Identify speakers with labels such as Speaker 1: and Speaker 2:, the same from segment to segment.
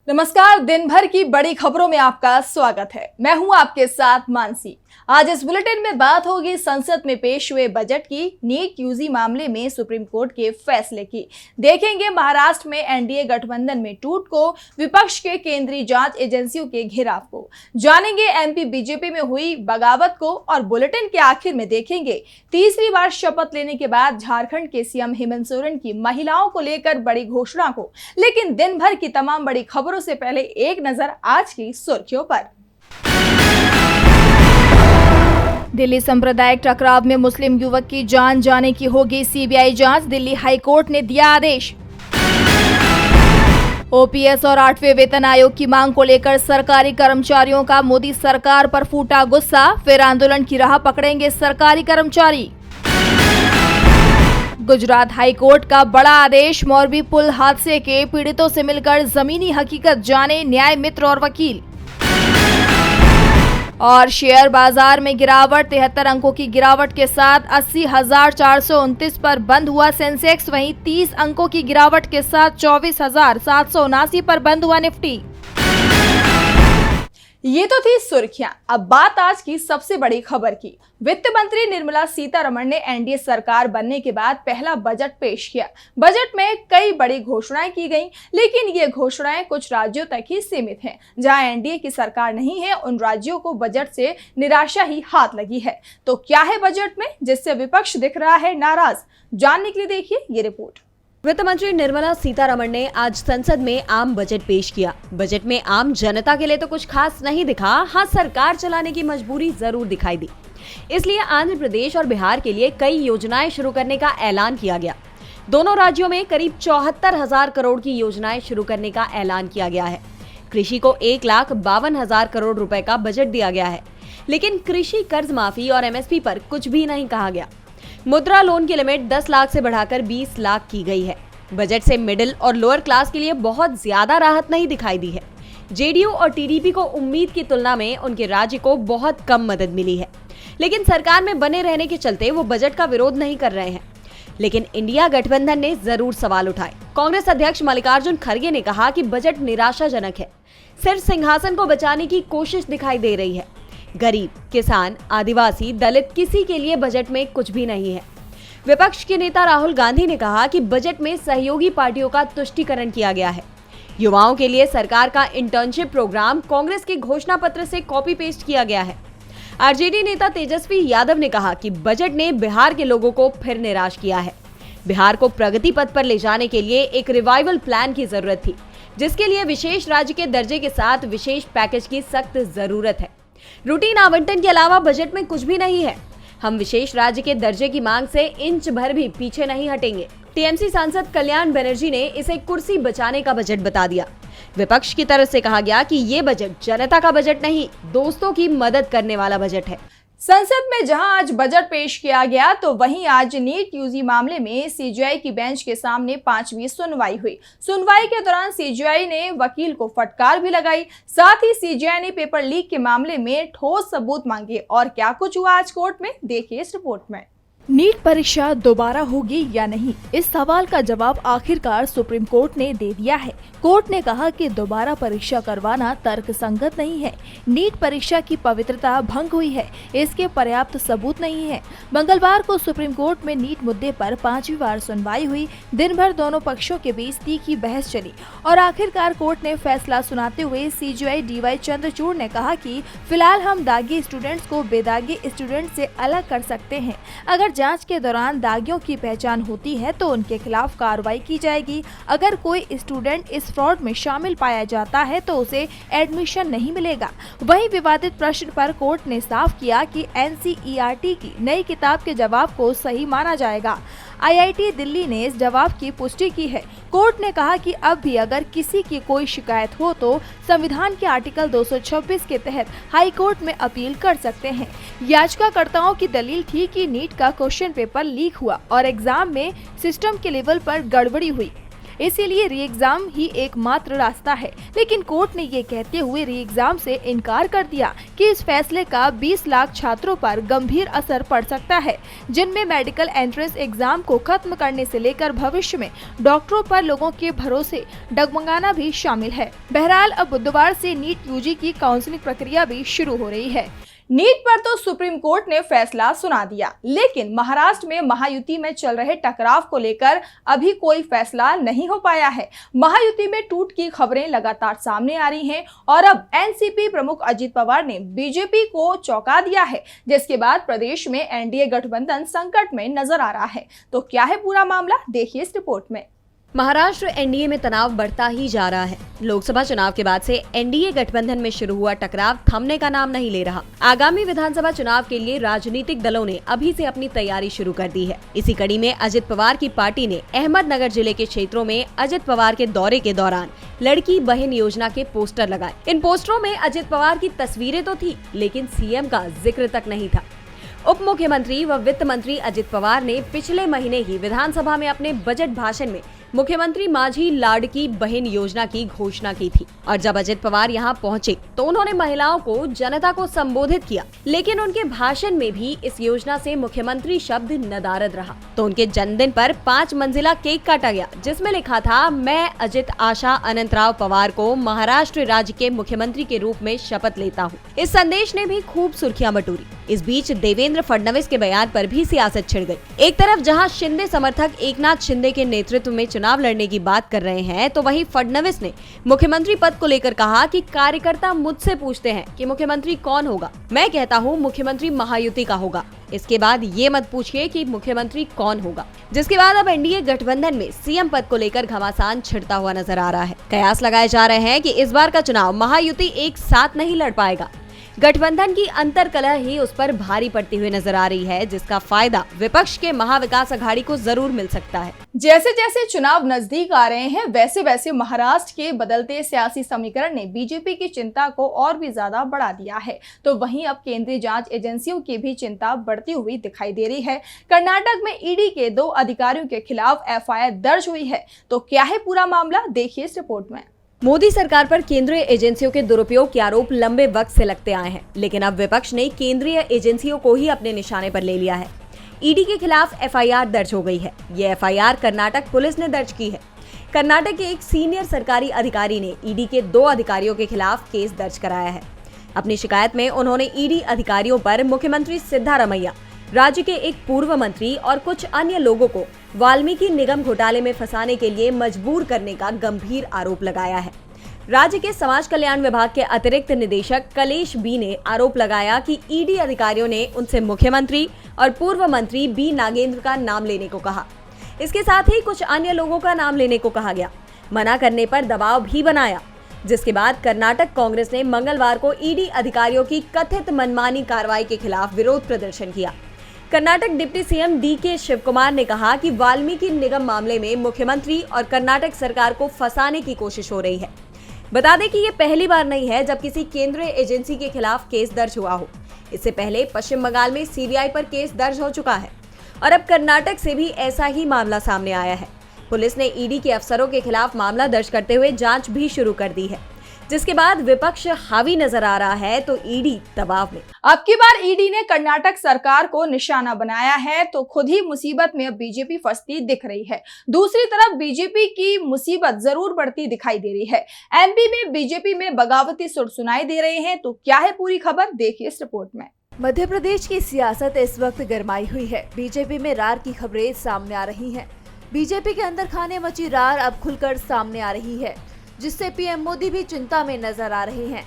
Speaker 1: नमस्कार। दिन भर की बड़ी खबरों में आपका स्वागत है। मैं हूं आपके साथ मानसी। आज इस बुलेटिन में बात होगी संसद में पेश हुए बजट की, नीट यूजी मामले में सुप्रीम कोर्ट के फैसले की, देखेंगे महाराष्ट्र में एनडीए गठबंधन में टूट को, विपक्ष के केंद्रीय जांच एजेंसियों के घेराव को, जानेंगे एमपी बीजेपी में हुई बगावत को और बुलेटिन के आखिर में देखेंगे तीसरी बार शपथ लेने के बाद झारखंड के सीएम हेमंत सोरेन की महिलाओं को लेकर बड़ी घोषणा को। लेकिन दिन भर की तमाम बड़ी खबरों से पहले एक नजर आज की सुर्खियों पर। दिल्ली सांप्रदायिक टकराव में मुस्लिम युवक की जान जाने की होगी सीबीआई जांच, दिल्ली हाईकोर्ट ने दिया आदेश। ओपीएस और 8वें वेतन आयोग की मांग को लेकर सरकारी कर्मचारियों का मोदी सरकार पर फूटा गुस्सा, फिर आंदोलन की राह पकड़ेंगे सरकारी कर्मचारी। गुजरात हाईकोर्ट का बड़ा आदेश, मोरबी पुल हादसे के पीड़ितों से मिलकर जमीनी हकीकत जाने न्याय मित्र और वकील। और शेयर बाजार में गिरावट, 73 अंकों की गिरावट के साथ 80,429 पर बंद हुआ सेंसेक्स, वहीं 30 अंकों की गिरावट के साथ 24,779 पर बंद हुआ निफ्टी। ये तो थी सुर्खियां। अब बात आज की सबसे बड़ी खबर की। वित्त मंत्री निर्मला सीतारमण ने एनडीए सरकार बनने के बाद पहला बजट पेश किया। बजट में कई बड़ी घोषणाएं की गईं, लेकिन ये घोषणाएं कुछ राज्यों तक ही सीमित हैं। जहां एनडीए की सरकार नहीं है, उन राज्यों को बजट से निराशा ही हाथ लगी है। तो क्या है बजट में जिससे विपक्ष दिख रहा है नाराज? जानने के लिए देखिए ये रिपोर्ट।
Speaker 2: वित्त मंत्री निर्मला सीतारमण ने आज संसद में आम बजट पेश किया। बजट में आम जनता के लिए तो कुछ खास नहीं दिखा, हाँ सरकार चलाने की मजबूरी जरूर दिखाई दी। इसलिए आंध्र प्रदेश और बिहार के लिए कई योजनाएं शुरू करने का ऐलान किया गया। दोनों राज्यों में करीब 74,000 करोड़ की योजनाएं शुरू करने का ऐलान किया गया है। कृषि को 1,52,000 करोड़ रुपए का बजट दिया गया है, लेकिन कृषि कर्ज माफी और एमएसपी पर कुछ भी नहीं कहा गया। मुद्रा लोन की लिमिट 10 लाख से बढ़ाकर 20 लाख की गई है। बजट से मिडिल और लोअर क्लास के लिए बहुत ज्यादा राहत नहीं दिखाई दी है। जेडीयू और टीडीपी को उम्मीद की तुलना में उनके राज्य को बहुत कम मदद मिली है, लेकिन सरकार में बने रहने के चलते वो बजट का विरोध नहीं कर रहे हैं। लेकिन इंडिया गठबंधन ने जरूर सवाल उठाए। कांग्रेस अध्यक्ष मल्लिकार्जुन खड़गे ने कहा कि बजट निराशाजनक है, सिर्फ सिंहासन को बचाने की कोशिश दिखाई दे रही है। गरीब, किसान, आदिवासी, दलित किसी के लिए बजट में कुछ भी नहीं है। विपक्ष के नेता राहुल गांधी ने कहा कि बजट में सहयोगी पार्टियों का तुष्टीकरण किया गया है। युवाओं के लिए सरकार का इंटर्नशिप प्रोग्राम कांग्रेस के घोषणा पत्र से कॉपी पेस्ट किया गया है। आरजेडी नेता तेजस्वी यादव ने कहा कि बजट ने बिहार के लोगों को फिर निराश किया है। बिहार को प्रगति पथ पर ले जाने के लिए एक रिवाइवल प्लान की जरूरत थी, जिसके लिए विशेष राज्य के दर्जे के साथ विशेष पैकेज की सख्त जरूरत है। रूटीन आवंटन के अलावा बजट में कुछ भी नहीं है। हम विशेष राज्य के दर्जे की मांग से इंच भर भी पीछे नहीं हटेंगे। टीएमसी सांसद कल्याण बनर्जी ने इसे कुर्सी बचाने का बजट बता दिया। विपक्ष की तरफ से कहा गया कि ये बजट जनता का बजट नहीं, दोस्तों की मदद करने वाला बजट है।
Speaker 1: संसद में जहां आज बजट पेश किया गया, तो वहीं आज नीट यूजी मामले में सीजीआई की बेंच के सामने 5वीं सुनवाई हुई। सुनवाई के दौरान सीजीआई ने वकील को फटकार भी लगाई। साथ ही सीजीआई ने पेपर लीक के मामले में ठोस सबूत मांगे। और क्या कुछ हुआ आज कोर्ट में, देखिए इस रिपोर्ट में। नीट परीक्षा दोबारा होगी या नहीं, इस सवाल का जवाब आखिरकार सुप्रीम कोर्ट ने दे दिया है। कोर्ट ने कहा कि दोबारा परीक्षा करवाना तर्कसंगत नहीं है। नीट परीक्षा की पवित्रता भंग हुई है, इसके पर्याप्त सबूत नहीं है। मंगलवार को सुप्रीम कोर्ट में नीट मुद्दे पर 5वीं बार सुनवाई हुई। दिन भर दोनों पक्षों के बीच तीखी बहस चली और आखिरकार कोर्ट ने फैसला सुनाते हुए सीजीआई डीवाई चंद्रचूड़ ने कहा कि फिलहाल हम दागी स्टूडेंट्स को बेदागी स्टूडेंट से अलग कर सकते हैं। अगर जांच के दौरान दागियों की पहचान होती है तो उनके खिलाफ कार्रवाई की जाएगी। अगर कोई स्टूडेंट इस फ्रॉड में शामिल पाया जाता है तो उसे एडमिशन नहीं मिलेगा। वहीं विवादित प्रश्न पर कोर्ट ने साफ किया कि एनसीईआरटी की नई किताब के जवाब को सही माना जाएगा। आईआईटी दिल्ली ने इस जवाब की पुष्टि की है। कोर्ट ने कहा कि अब भी अगर किसी की कोई शिकायत हो तो संविधान के आर्टिकल 226 के तहत हाई कोर्ट में अपील कर सकते हैं। याचिकाकर्ताओं की दलील थी कि नीट का क्वेश्चन पेपर लीक हुआ और एग्जाम में सिस्टम के लेवल पर गड़बड़ी हुई।
Speaker 3: इसीलिए री एग्जाम ही एकमात्र रास्ता है। लेकिन कोर्ट ने ये कहते हुए री एग्जाम से इनकार कर दिया कि इस फैसले का 20 लाख छात्रों पर गंभीर असर पड़ सकता है, जिनमें मेडिकल एंट्रेंस एग्जाम को खत्म करने से लेकर भविष्य में डॉक्टरों पर लोगों के भरोसे डगमगाना भी शामिल है। बहरहाल अब बुधवार से नीट यूजी की काउंसलिंग प्रक्रिया भी शुरू हो रही है।
Speaker 1: नीट पर तो सुप्रीम कोर्ट ने फैसला सुना दिया, लेकिन महाराष्ट्र में महायुति में चल रहे टकराव को लेकर अभी कोई फैसला नहीं हो पाया है। महायुति में टूट की खबरें लगातार सामने आ रही हैं और अब एनसीपी प्रमुख अजित पवार ने बीजेपी को चौंका दिया है, जिसके बाद प्रदेश में एनडीए गठबंधन संकट में नजर आ रहा है। तो क्या है पूरा मामला, देखिए इस रिपोर्ट में।
Speaker 2: महाराष्ट्र एनडीए में तनाव बढ़ता ही जा रहा है। लोकसभा चुनाव के बाद से एनडीए गठबंधन में शुरू हुआ टकराव थमने का नाम नहीं ले रहा। आगामी विधानसभा चुनाव के लिए राजनीतिक दलों ने अभी से अपनी तैयारी शुरू कर दी है। इसी कड़ी में अजित पवार की पार्टी ने अहमदनगर जिले के क्षेत्रों में अजित पवार के दौरे के दौरान लड़की बहन योजना के पोस्टर लगाए। इन पोस्टरों में अजित पवार की तस्वीरें तो थी, लेकिन सीएम का जिक्र तक नहीं था। उप मुख्यमंत्री व वित्त मंत्री अजित पवार ने पिछले महीने ही विधानसभा में अपने बजट भाषण में मुख्यमंत्री माझी लाडकी बहन योजना की घोषणा की थी और जब अजित पवार यहां पहुंचे तो उन्होंने महिलाओं को, जनता को संबोधित किया, लेकिन उनके भाषण में भी इस योजना से मुख्यमंत्री शब्द नदारद रहा। तो उनके जन्मदिन पर 5 मंजिला केक काटा गया, जिसमें लिखा था, मैं अजित आशा अनंतराव पवार को महाराष्ट्र राज्य के मुख्यमंत्री के रूप में शपथ लेता हूँ। इस संदेश ने भी खूब सुर्खियां बटोरी। इस बीच देवेंद्र फडणवीस के बयान पर भी सियासत छिड़ गई। एक तरफ जहां शिंदे समर्थक एकनाथ शिंदे के नेतृत्व में चुनाव लड़ने की बात कर रहे हैं, तो वहीं फडणवीस ने मुख्यमंत्री पद को लेकर कहा कि कार्यकर्ता मुझसे पूछते हैं कि मुख्यमंत्री कौन होगा। मैं कहता हूं मुख्यमंत्री महायुति का होगा। इसके बाद ये मत पूछिए कि मुख्यमंत्री कौन होगा। जिसके बाद अब एनडीए गठबंधन में सीएम पद को लेकर घमासान छिड़ता हुआ नजर आ रहा है। कयास लगाए जा रहे हैं कि इस बार का चुनाव महायुति एक साथ नहीं लड़ पाएगा। गठबंधन की अंतरकलह ही उस पर भारी पड़ती हुई नजर आ रही है, जिसका फायदा विपक्ष के महाविकास अघाड़ी को जरूर मिल सकता है।
Speaker 1: जैसे जैसे चुनाव नजदीक आ रहे हैं, वैसे वैसे महाराष्ट्र के बदलते सियासी समीकरण ने बीजेपी की चिंता को और भी ज्यादा बढ़ा दिया है। तो वहीं अब केंद्रीय जांच एजेंसियों की भी चिंता बढ़ती हुई दिखाई दे रही है। कर्नाटक में ईडी के 2 अधिकारियों के खिलाफ एफआईआर दर्ज हुई है। तो क्या है पूरा मामला, देखिए इस रिपोर्ट में।
Speaker 2: मोदी सरकार पर केंद्रीय एजेंसियों के दुरुपयोग के आरोप लंबे वक्त से लगते आए हैं, लेकिन अब विपक्ष ने केंद्रीय एजेंसियों को ही अपने निशाने पर ले लिया है। ईडी के खिलाफ एफआईआर दर्ज हो गई है। ये एफआईआर कर्नाटक पुलिस ने दर्ज की है। कर्नाटक के एक सीनियर सरकारी अधिकारी ने ईडी के 2 अधिकारियों के खिलाफ केस दर्ज कराया है। अपनी शिकायत में उन्होंने ईडी अधिकारियों पर मुख्यमंत्री सिद्धारमैया, राज्य के एक पूर्व मंत्री और कुछ अन्य लोगों को वाल्मीकि निगम घोटाले में फंसाने के लिए मजबूर करने का गंभीर आरोप लगाया है। राज्य के समाज कल्याण विभाग के अतिरिक्त निदेशक कलेश बी ने आरोप लगाया कि ईडी अधिकारियों ने उनसे मुख्यमंत्री और पूर्व मंत्री बी नागेंद्र का नाम लेने को कहा। इसके साथ ही कुछ अन्य लोगों का नाम लेने को कहा गया। मना करने पर दबाव भी बनाया, जिसके बाद कर्नाटक कांग्रेस ने मंगलवार को ईडी अधिकारियों की कथित मनमानी कार्रवाई के खिलाफ विरोध प्रदर्शन किया। कर्नाटक डिप्टी सीएम डीके शिवकुमार ने कहा कि वाल्मीकि निगम मामले में मुख्यमंत्री और कर्नाटक सरकार को फंसाने की कोशिश हो रही है। बता दें कि ये पहली बार नहीं है जब किसी केंद्रीय एजेंसी के खिलाफ केस दर्ज हुआ हो। इससे पहले पश्चिम बंगाल में सीबीआई पर केस दर्ज हो चुका है और अब कर्नाटक से भी ऐसा ही मामला सामने आया है। पुलिस ने ईडी के अफसरों के खिलाफ मामला दर्ज करते हुए जांच भी शुरू कर दी है, जिसके बाद विपक्ष हावी नजर आ रहा है तो ईडी दबाव में।
Speaker 1: अब की बार ईडी ने कर्नाटक सरकार को निशाना बनाया है तो खुद ही मुसीबत में अब बीजेपी फंसती दिख रही है। दूसरी तरफ बीजेपी की मुसीबत जरूर बढ़ती दिखाई दे रही है। एमपी में बीजेपी में बगावती सुर सुनाई दे रहे हैं। तो क्या है पूरी खबर, देखिए इस रिपोर्ट में।
Speaker 3: मध्य प्रदेश की सियासत इस वक्त गरमाई हुई है। बीजेपी में रार की खबरें सामने आ रही हैं। बीजेपी के अंदर खाने मची रार अब खुलकर सामने आ रही है, जिससे पीएम मोदी भी चिंता में नजर आ रहे हैं।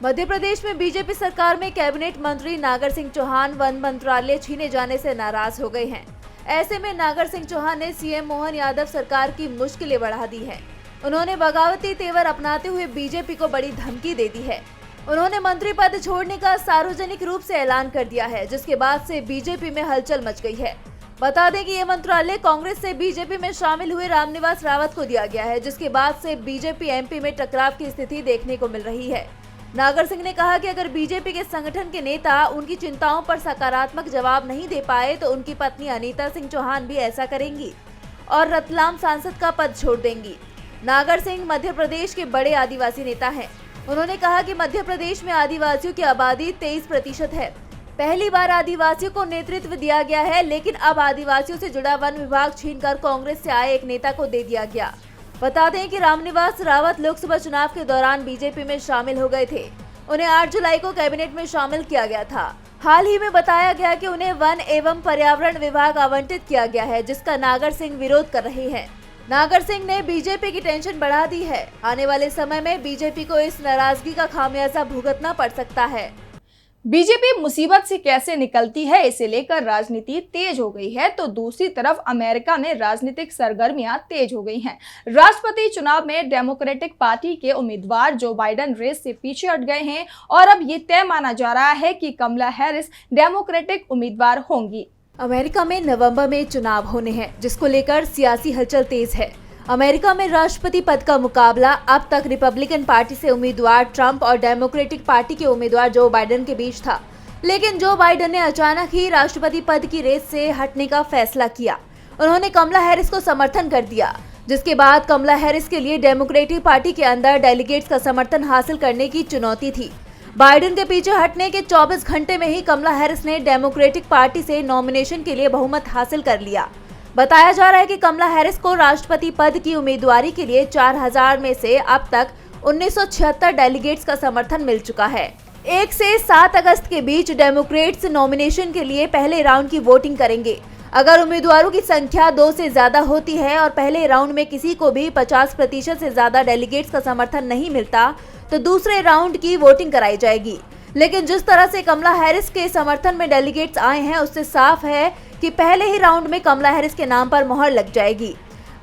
Speaker 3: मध्य प्रदेश में बीजेपी सरकार में कैबिनेट मंत्री नागर सिंह चौहान वन मंत्रालय छीने जाने से नाराज हो गए हैं। ऐसे में नागर सिंह चौहान ने सीएम मोहन यादव सरकार की मुश्किलें बढ़ा दी हैं। उन्होंने बगावती तेवर अपनाते हुए बीजेपी को बड़ी धमकी दे दी है। उन्होंने मंत्री पद छोड़ने का सार्वजनिक रूप से ऐलान कर दिया है, जिसके बाद से बीजेपी में हलचल मच गई है। बता दें कि ये मंत्रालय कांग्रेस से बीजेपी में शामिल हुए रामनिवास रावत को दिया गया है, जिसके बाद से बीजेपी एमपी में टकराव की स्थिति देखने को मिल रही है। नागर सिंह ने कहा कि अगर बीजेपी के संगठन के नेता उनकी चिंताओं पर सकारात्मक जवाब नहीं दे पाए तो उनकी पत्नी अनीता सिंह चौहान भी ऐसा करेंगी। और रतलाम सांसद का पद छोड़ देंगी। नागर सिंह मध्य प्रदेश के बड़े आदिवासी नेता हैं। उन्होंने कहा कि मध्य प्रदेश में आदिवासियों की आबादी 23% है। पहली बार आदिवासियों को नेतृत्व दिया गया है, लेकिन अब आदिवासियों से जुड़ा वन विभाग छीनकर कांग्रेस से आए एक नेता को दे दिया गया। बता दें कि रामनिवास रावत लोकसभा चुनाव के दौरान बीजेपी में शामिल हो गए थे। उन्हें 8 जुलाई को कैबिनेट में शामिल किया गया था। हाल ही में बताया गया कि उन्हें वन एवं पर्यावरण विभाग आवंटित किया गया है, जिसका नागर सिंह विरोध कर रहे हैं। नागर सिंह ने बीजेपी की टेंशन बढ़ा दी है। आने वाले समय में बीजेपी को इस नाराजगी का खामियाजा भुगतना पड़ सकता है।
Speaker 1: बीजेपी मुसीबत से कैसे निकलती है, इसे लेकर राजनीति तेज हो गई है, तो दूसरी तरफ अमेरिका में राजनीतिक सरगर्मियां तेज हो गई हैं। राष्ट्रपति चुनाव में डेमोक्रेटिक पार्टी के उम्मीदवार जो बाइडेन रेस से पीछे हट गए हैं और अब ये तय माना जा रहा है कि कमला हैरिस डेमोक्रेटिक उम्मीदवार होंगी।
Speaker 3: अमेरिका में नवंबर में चुनाव होने हैं, जिसको लेकर सियासी हलचल तेज है। अमेरिका में राष्ट्रपति पद का मुकाबला अब तक रिपब्लिकन पार्टी से उम्मीदवार ट्रंप और डेमोक्रेटिक पार्टी के उम्मीदवार जो बाइडेन के बीच था, लेकिन जो बाइडेन ने अचानक ही राष्ट्रपति पद की रेस से हटने का फैसला किया। उन्होंने कमला हैरिस को समर्थन कर दिया, जिसके बाद कमला हैरिस के लिए डेमोक्रेटिक पार्टी के अंदर डेलीगेट्स का समर्थन हासिल करने की चुनौती थी। बाइडेन के पीछे हटने के 24 घंटे में ही कमला हैरिस ने डेमोक्रेटिक पार्टी से नॉमिनेशन के लिए बहुमत हासिल कर लिया। बताया जा रहा है कि कमला हैरिस को राष्ट्रपति पद की उम्मीदवारी के लिए 4000 में से अब तक 1976 डेलीगेट्स का समर्थन मिल चुका है। 1 से 7 अगस्त के बीच डेमोक्रेट्स नॉमिनेशन के लिए पहले राउंड की वोटिंग करेंगे। अगर उम्मीदवारों की संख्या 2 से ज्यादा होती है और पहले राउंड में किसी को भी 50% से ज्यादा डेलीगेट्स का समर्थन नहीं मिलता, तो दूसरे राउंड की वोटिंग कराई जाएगी। लेकिन जिस तरह से कमला हैरिस के समर्थन में डेलीगेट्स आए हैं, उससे साफ है कि पहले ही राउंड में कमला हैरिस के नाम पर मोहर लग जाएगी।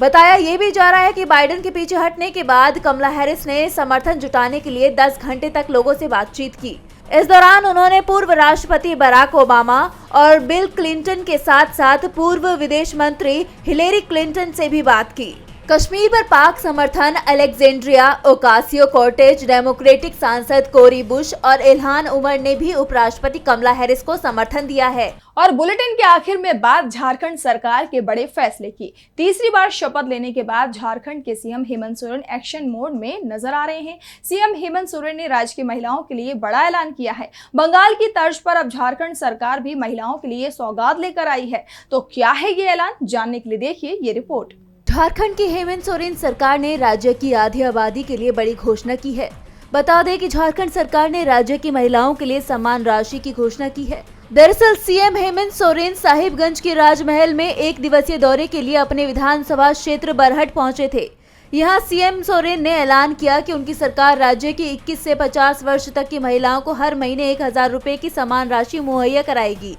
Speaker 3: बताया ये भी जा रहा है कि बाइडेन के पीछे हटने के बाद कमला हैरिस ने समर्थन जुटाने के लिए 10 घंटे तक लोगों से बातचीत की। इस दौरान उन्होंने पूर्व राष्ट्रपति बराक ओबामा और बिल क्लिंटन के साथ साथ पूर्व विदेश मंत्री हिलेरी क्लिंटन से भी बात की। कश्मीर पर पाक समर्थन अलेक्जेंड्रिया ओकासियो-कोर्टेज, डेमोक्रेटिक सांसद कोरी बुश और इल्हान उमर ने भी उपराष्ट्रपति कमला हैरिस को समर्थन दिया है।
Speaker 1: और बुलेटिन के आखिर में बात झारखंड सरकार के बड़े फैसले की। तीसरी बार शपथ लेने के बाद झारखंड के CM Hemant Soren action mode में नजर आ रहे हैं। सीएम हेमंत सोरेन ने राज्य की महिलाओं के लिए बड़ा ऐलान किया है। बंगाल की तर्ज पर अब झारखंड सरकार भी महिलाओं के लिए सौगात लेकर आई है। तो क्या है ये ऐलान, जानने के लिए देखिए ये रिपोर्ट।
Speaker 3: झारखंड की हेमंत सोरेन सरकार ने राज्य की आधी आबादी के लिए बड़ी घोषणा की है। बता दें कि झारखंड सरकार ने राज्य की महिलाओं के लिए सम्मान राशि की घोषणा की है। दरअसल सीएम हेमंत सोरेन साहिबगंज के राजमहल में 1 दिवसीय दौरे के लिए अपने विधानसभा क्षेत्र बरहट पहुंचे थे। यहां सीएम सोरेन ने ऐलान किया कि उनकी सरकार राज्य की 21 से 50 वर्ष तक की महिलाओं को हर महीने 1000 रुपए की सम्मान राशि मुहैया कराएगी।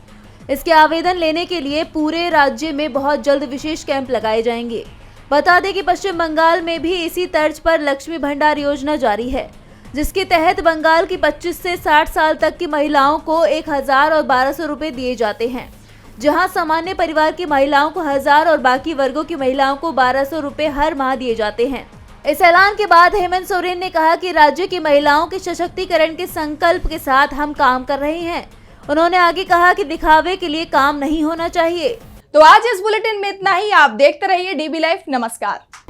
Speaker 3: इसके आवेदन लेने के लिए पूरे राज्य में बहुत जल्द विशेष कैंप लगाए जाएंगे। बता दें कि पश्चिम बंगाल में भी इसी तर्ज पर लक्ष्मी भंडार योजना जारी है, जिसके तहत बंगाल की 25 से 60 साल तक की महिलाओं को 1000 और 1200 रुपए दिए जाते हैं, जहां सामान्य परिवार की महिलाओं को 1000 और बाकी वर्गों की महिलाओं को 1200 रुपए हर माह दिए जाते हैं। इस ऐलान के बाद हेमंत सोरेन ने कहा कि राज्य की महिलाओं के सशक्तिकरण के संकल्प के साथ हम काम कर रहे हैं। उन्होंने आगे कहा कि दिखावे के लिए काम नहीं होना चाहिए।
Speaker 1: तो आज इस बुलेटिन में इतना ही। आप देखते रहिए डीबी लाइव। नमस्कार।